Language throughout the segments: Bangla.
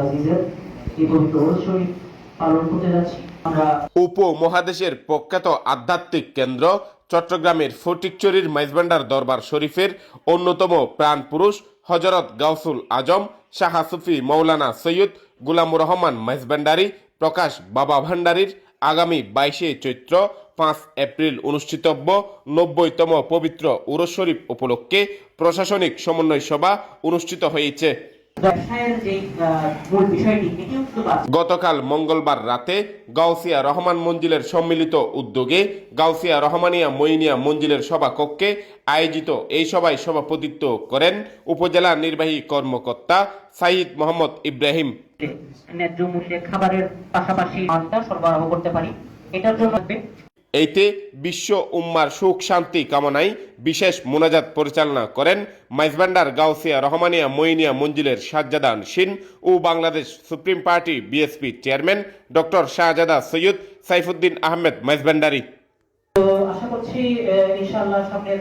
আজিজের এই পবিত্র ওরস শরীফ পালন করতে যাচ্ছি। আমরা উপমহাদেশের প্রখ্যাত আধ্যাত্মিক কেন্দ্র চট্টগ্রামের ফটিকছড়ির মাইজভান্ডার দরবার শরীফের অন্যতম প্রাণপুরুষ হযরত গাউসুল আজম শাহ সুফি মৌলানা সৈয়দ গুলামুর রহমান মাইজভান্ডারী প্রকাশ বাবা ভান্ডারীর আগামী 22শে চৈত্র 5 এপ্রিল অনুষ্ঠিতব্য 90তম পবিত্র উরস শরীফ উপলক্ষে প্রশাসনিক সমন্বয় সভা অনুষ্ঠিত হয়েছে। ব্যবসায়ের যে মূল বিষয়টি এটিও কিন্তু গতকাল মঙ্গলবার রাতে গাউসিয়া রহমান মঞ্জিলের সম্মিলিত উদ্যোগে গাউসিয়া রহমানিয়া মঈনিয়া মঞ্জিলের সভাকক্ষে আয়োজিত এই সভায় সভাপতিত্ব করেন উপজেলা নির্বাহী কর্মকর্তা সাইদ মোহাম্মদ ইব্রাহিম। ন্যায্য মূল্যে খাবারের পাশাপাশি মানটা সরবরাহ করতে পারি, এটার জন্য এইতে বিশ্ব উম্মার সুখ শান্তি কামনায় বিশেষ মোনাজাত পরিচালনা করেন মাইজভান্ডার গাউসিয়া রহমানিয়া মঈনিয়া মঞ্জিলের সাজ্জাদা আনশিন ও Bangladesh supreme party BSP chairman doctor Shahzada Syed Saifuddin Ahmed Maijbhandari. আশা করছি ইনশাআল্লাহ সামনে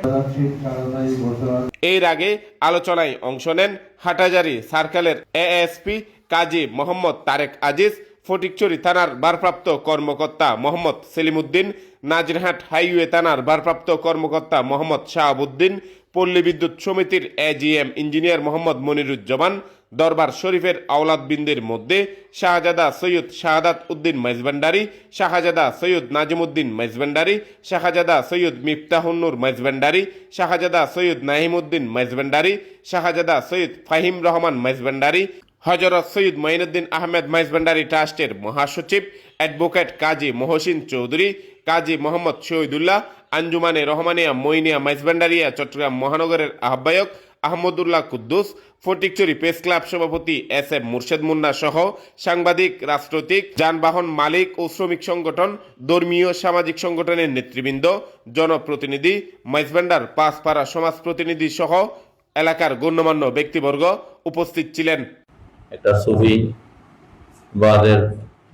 এর আগে আলোচনায় অংশ নেন হাটাজারি সার্কেলের এএসপি কাজী মোহাম্মদ তারেক আজিজ, ফটিকছড়ি থানার ভারপ্রাপ্ত কর্মকর্তা মোহাম্মদ সেলিমউদ্দিন, নাজিরহাট হাইওয়ে থানার ভারপ্রাপ্ত কর্মকর্তা মোহাম্মদ শাহাবুদ্দিন, পল্লী বিদ্যুৎ সমিতির এজিএম ইঞ্জিনিয়ার মোহাম্মদ মনিরুজ্জামান। দরবার শরীফের আওলাদবৃন্দের মধ্যে শাহজাদা সৈয়দ শাহাদাত উদ্দিন মাইজভান্ডারী, শাহজাদা সৈয়দ নাজিমউদ্দিন মাইজভান্ডারী, শাহজাদা সৈয়দ মিফতাহুন্নুর মাইজভান্ডারী, শাহজাদা সৈয়দ নাহিমউদ্দিন মাইজভান্ডারী, শাহজাদা সৈয়দ ফাহিম রহমান মাইজভান্ডারী, হযরত সৈয়দ মঈনুদ্দিন আহমেদ মাইজভান্ডারী ট্রাস্টের মহাসচিব অ্যাডভোকেট কাজী মহসিন চৌধুরী, কাজী মোহাম্মদ শহীদুল্লাহ, আঞ্জুমানে রহমানিয়া মঈনিয়া মাইজভান্ডারিয়া চট্টগ্রাম মহানগরের আহ্বায়ক আহমদুল্লাহ কুদ্দুস, ফটিকছড়ি প্রেস ক্লাব সভাপতি এস এম মুর্শেদ মুন্না সহ সাংবাদিক, রাজনৈতিক, যানবাহন মালিক ও শ্রমিক সংগঠন, ধর্মীয় সামাজিক সংগঠনের নেতৃবৃন্দ, জনপ্রতিনিধি, মাইজভান্ডার পাঁচপাড়া সমাজ প্রতিনিধি সহ এলাকার গণ্যমান্য ব্যক্তিবর্গ উপস্থিত ছিলেন। একটা সুফি বাদের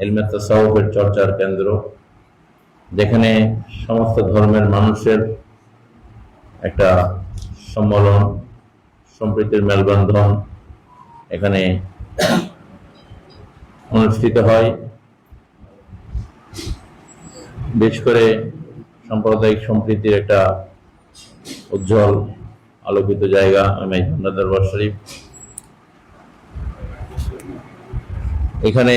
ইলমে তাসাউফের চর্চার কেন্দ্র, যেখানে সমস্ত ধর্মের মানুষের একটা সম্মেলন, সম্প্রীতির মেলবন্ধন এখানে অনুষ্ঠিত হয়। বিশেষ করে সাম্প্রদায়িক সম্প্রীতির একটা উজ্জ্বল আলোকিত জায়গা মাইজভান্ডার দরবার শরীফ। এখানে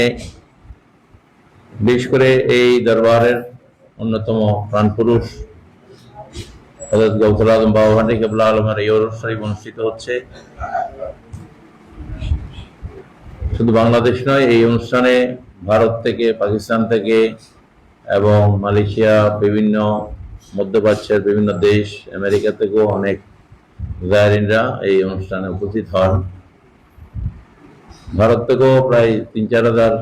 বিশেষ করে এই দরবারের অন্যতম প্রাণপুরুষ হযরত গাউসুল আজম বাবা ভান্ডারী কিবলা আলমের এই উরস শরীফ অনুষ্ঠিত হচ্ছে। শুধু বাংলাদেশ নয়, এই অনুষ্ঠানে ভারত থেকে, পাকিস্তান থেকে এবং মালয়েশিয়া, বিভিন্ন মধ্যপ্রাচ্যের বিভিন্ন দেশ, আমেরিকা থেকেও অনেক জায়রিনরা এই অনুষ্ঠানে উপস্থিত হন। ভারত থেকেও প্রায় ৩-৪ হাজার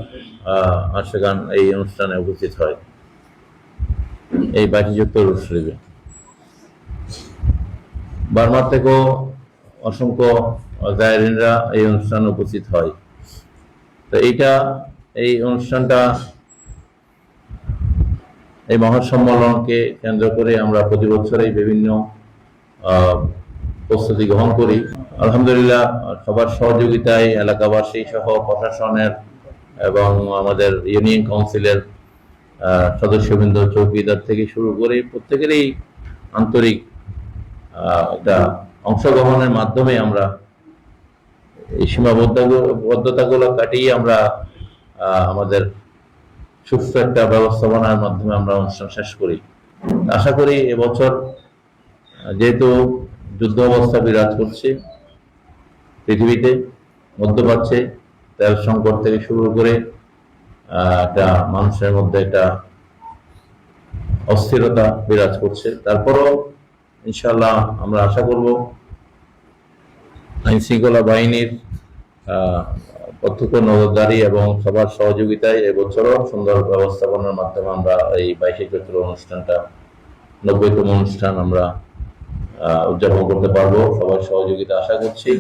আশিকান এই অনুষ্ঠানে উপস্থিত হয় এই 22 উরস শরীফে। বার্মার থেকেও অসংখ্য জায়রিনরা এই অনুষ্ঠানে উপস্থিত হয়। তো এই অনুষ্ঠানটা, এই মহাসম্মেলনকে কেন্দ্র করে আমরা প্রতি বছরই বিভিন্ন প্রস্তুতি গ্রহণ করি। আলহামদুলিল্লাহ, সবার সহযোগিতায় এলাকাবাসী সহ প্রশাসনের এবং আমাদের ইউনিয়ন কাউন্সিলের সদস্যবৃন্দ, চৌকিদার থেকে শুরু করে প্রত্যেকেরই আন্তরিক একটা অংশগ্রহণের মাধ্যমে আমরা এই সীমাবদ্ধতাগুলো কাটিয়ে আমরা আমাদের সুস্থ একটা ব্যবস্থাপনার মাধ্যমে আমরা অনুষ্ঠান শেষ করি। আশা করি এবছর, যেহেতু যুদ্ধ অবস্থা বিরাজ করছে পৃথিবীতে, মধ্যপ্রাচ্যে তেল সংকট থেকে শুরু করে একটা মানুষের মধ্যে একটা অস্থিরতা বিরাজ করছে, তারপরও ইনশাআল্লাহ আমরা আশা করব আইন শৃঙ্খলা বাহিনীর প্রত্যক্ষ নজরদারি এবং সবার সহযোগিতায় এবছরও সুন্দর ব্যবস্থাপনার মাধ্যমে আমরা এই 22শে চৈত্র অনুষ্ঠানটা, 90তম অনুষ্ঠান আমরা উদযাপন করতে পারবো। সবার সহযোগিতা আশা করছি।